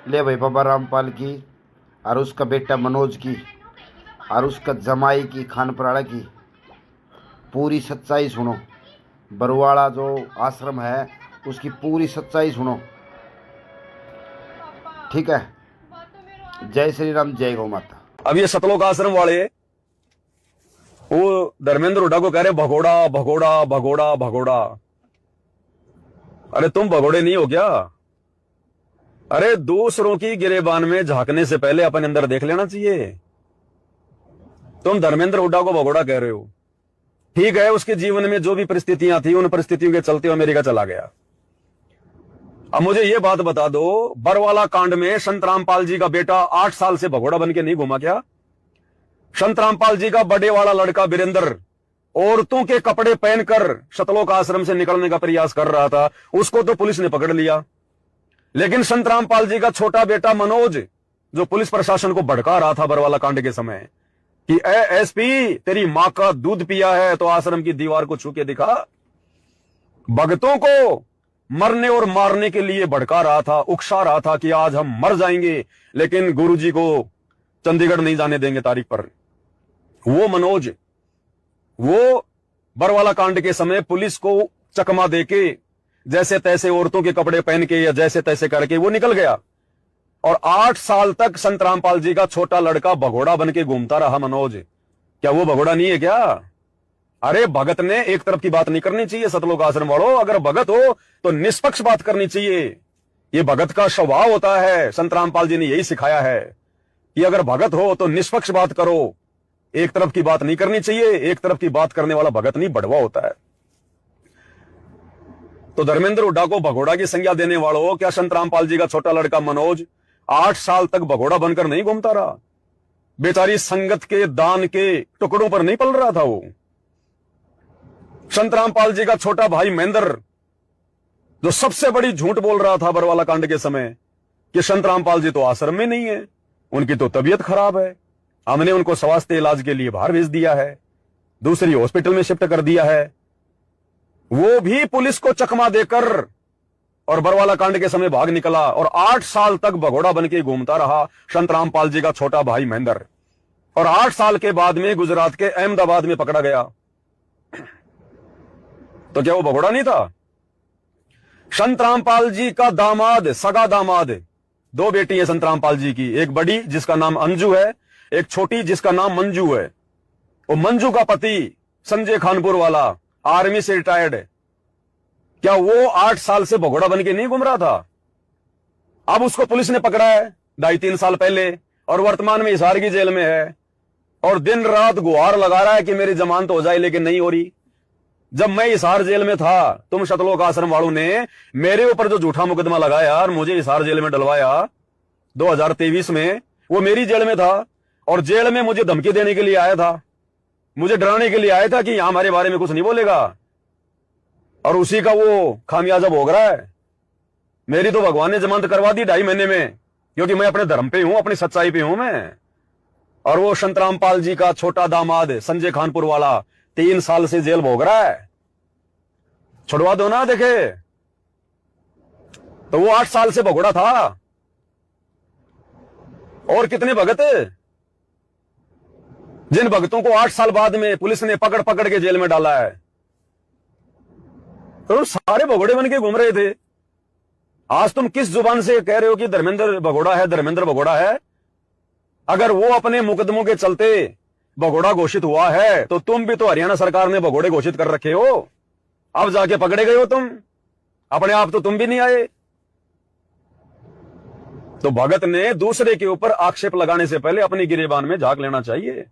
ले भाई बाबा रामपाल की और उसका बेटा मनोज की और उसका जमाई की खानपराड़ा की पूरी सच्चाई सुनो। बरवाड़ा जो आश्रम है उसकी पूरी सच्चाई सुनो, ठीक है। जय श्री राम, जय गौ माता। अब ये सतलोक आश्रम वाले वो धर्मेंद्र हुड्डा को कह रहे भगोड़ा भगोड़ा भगोड़ा भगोड़ा। अरे तुम भगोड़े नहीं हो क्या? अरे दूसरों की गिरेबान में झांकने से पहले अपने अंदर देख लेना चाहिए। तुम धर्मेंद्र हुड्डा को भगोड़ा कह रहे हो, ठीक है। उसके जीवन में जो भी परिस्थितियां थी उन परिस्थितियों के चलते वो अमेरिका चला गया। अब मुझे ये बात बता दो, बरवाला कांड में संत रामपाल जी का बेटा 8 साल से भगोड़ा बन के नहीं घुमा क्या? संत रामपाल जी का बड़े वाला लड़का वीरेंद्र औरतों के कपड़े पहनकर सतलोक आश्रम से निकलने का प्रयास कर रहा था, उसको तो पुलिस ने पकड़ लिया। लेकिन संत रामपाल जी का छोटा बेटा मनोज, जो पुलिस प्रशासन को भड़का रहा था बरवाला कांड के समय कि एसपी तेरी मां का दूध पिया है तो आश्रम की दीवार को छू के दिखा, भगतों को मरने और मारने के लिए भड़का रहा था, उकसा रहा था कि आज हम मर जाएंगे लेकिन गुरुजी को चंडीगढ़ नहीं जाने देंगे तारीख पर। वो मनोज, वो बरवाला कांड के समय पुलिस को चकमा देके जैसे तैसे औरतों के कपड़े पहन के या जैसे तैसे करके वो निकल गया। और 8 साल तक संत रामपाल जी का छोटा लड़का भगोड़ा बन के घूमता रहा मनोज। क्या वो भगोड़ा नहीं है क्या? अरे भगत ने एक तरफ की बात नहीं करनी चाहिए सतलोक आश्रम वालों। अगर भगत हो तो निष्पक्ष बात करनी चाहिए। ये भगत का स्वभाव होता है। संत रामपाल जी ने यही सिखाया है कि अगर भगत हो तो निष्पक्ष बात करो, एक तरफ की बात नहीं करनी चाहिए। एक तरफ की बात करने वाला भगत नहीं बड़वा होता है। तो धर्मेंद्र हुड्डा को भगोड़ा की संज्ञा देने वालों, क्या संत रामपाल जी का छोटा लड़का मनोज 8 साल तक भगोड़ा बनकर नहीं घूमता रहा? बेचारी संगत के दान के टुकड़ों पर नहीं पल रहा था वो? संत रामपाल जी का छोटा भाई महेंद्र, जो सबसे बड़ी झूठ बोल रहा था बरवाला कांड के समय कि संत रामपाल जी तो आश्रम में नहीं है, उनकी तो तबीयत खराब है, हमने उनको स्वास्थ्य इलाज के लिए बाहर भेज दिया है, दूसरी हॉस्पिटल में शिफ्ट कर दिया है, वो भी पुलिस को चकमा देकर और बरवाला कांड के समय भाग निकला। और 8 साल तक भगोड़ा बन के घूमता रहा संत रामपाल जी का छोटा भाई महेंद्र। और 8 साल के बाद में गुजरात के अहमदाबाद में पकड़ा गया। तो क्या वो भगोड़ा नहीं था? संत रामपाल जी का दामाद, सगा दामाद, 2 बेटी है संत रामपाल जी की, एक बड़ी जिसका नाम अंजू है, एक छोटी जिसका नाम मंजू है। वो मंजू का पति संजय खानपुर वाला आर्मी से रिटायर्ड है। क्या वो 8 साल से भगोड़ा बन के नहीं घूम रहा था? अब उसको पुलिस ने पकड़ा है 2.5-3 साल पहले और वर्तमान में हिसार की जेल में है और दिन रात गुहार लगा रहा है कि मेरी जमानत हो जाए, लेकिन नहीं हो रही। जब मैं हिसार जेल में था, तुम सतलोक आश्रम वालों ने मेरे ऊपर जो झूठा मुकदमा लगाया और मुझे हिसार जेल में डलवाया 2023 में, वो मेरी जेल में था और जेल में मुझे धमकी देने के लिए आया था, मुझे डराने के लिए आया था कि यहां हमारे बारे में कुछ नहीं बोलेगा। और उसी का वो खामियाजा भोग रहा है। मेरी तो भगवान ने जमानत करवा दी 2.5 महीने में, क्योंकि मैं अपने धर्म पे हूं, अपनी सच्चाई पे हूं मैं। और वो संत रामपाल जी का छोटा दामाद संजय खानपुर वाला 3 साल से जेल भोग रहा है। छुड़वा दो ना। देखे तो वो 8 साल से भगोड़ा था। और कितने भगत, जिन भगतों को 8 साल बाद में पुलिस ने पकड़ पकड़ के जेल में डाला है, तो सारे भगोड़े बन के घूम रहे थे। आज तुम किस जुबान से कह रहे हो कि धर्मेंद्र भगोड़ा है, धर्मेंद्र भगोड़ा है? अगर वो अपने मुकदमों के चलते भगोड़ा घोषित हुआ है तो तुम भी तो हरियाणा सरकार ने भगोड़े घोषित कर रखे हो। अब जाके पकड़े गए हो तुम, अपने आप तो तुम भी नहीं आए। तो भगत ने दूसरे के ऊपर आक्षेप लगाने से पहले अपनी गिरेबान में झांक लेना चाहिए।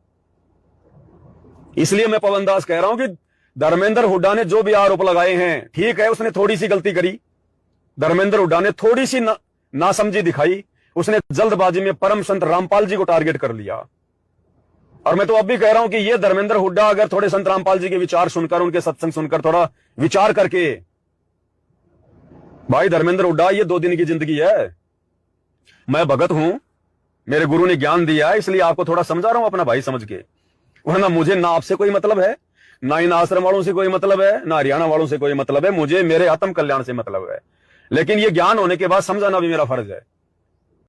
इसलिए मैं पवन दास कह रहा हूं कि धर्मेंद्र हुड्डा ने जो भी आरोप लगाए हैं, ठीक है, उसने थोड़ी सी गलती करी। धर्मेंद्र हुड्डा ने थोड़ी सी नासमझी दिखाई। उसने जल्दबाजी में परम संत रामपाल जी को टारगेट कर लिया। और मैं तो अब भी कह रहा हूं कि ये धर्मेंद्र हुड्डा अगर थोड़े संत रामपाल जी के विचार सुनकर, उनके सत्संग सुनकर, थोड़ा विचार करके, भाई धर्मेंद्र हुड्डा ये 2 दिन की जिंदगी है, मैं भगत हूं, मेरे गुरु ने ज्ञान दिया है, इसलिए आपको थोड़ा समझा रहा हूं अपना भाई समझ के। वरना मुझे ना आपसे कोई मतलब है, ना इन आश्रम वालों से कोई मतलब है, ना हरियाणा वालों से कोई मतलब है। मुझे मेरे आत्म कल्याण से मतलब है। लेकिन ये ज्ञान होने के बाद समझाना भी मेरा फर्ज है।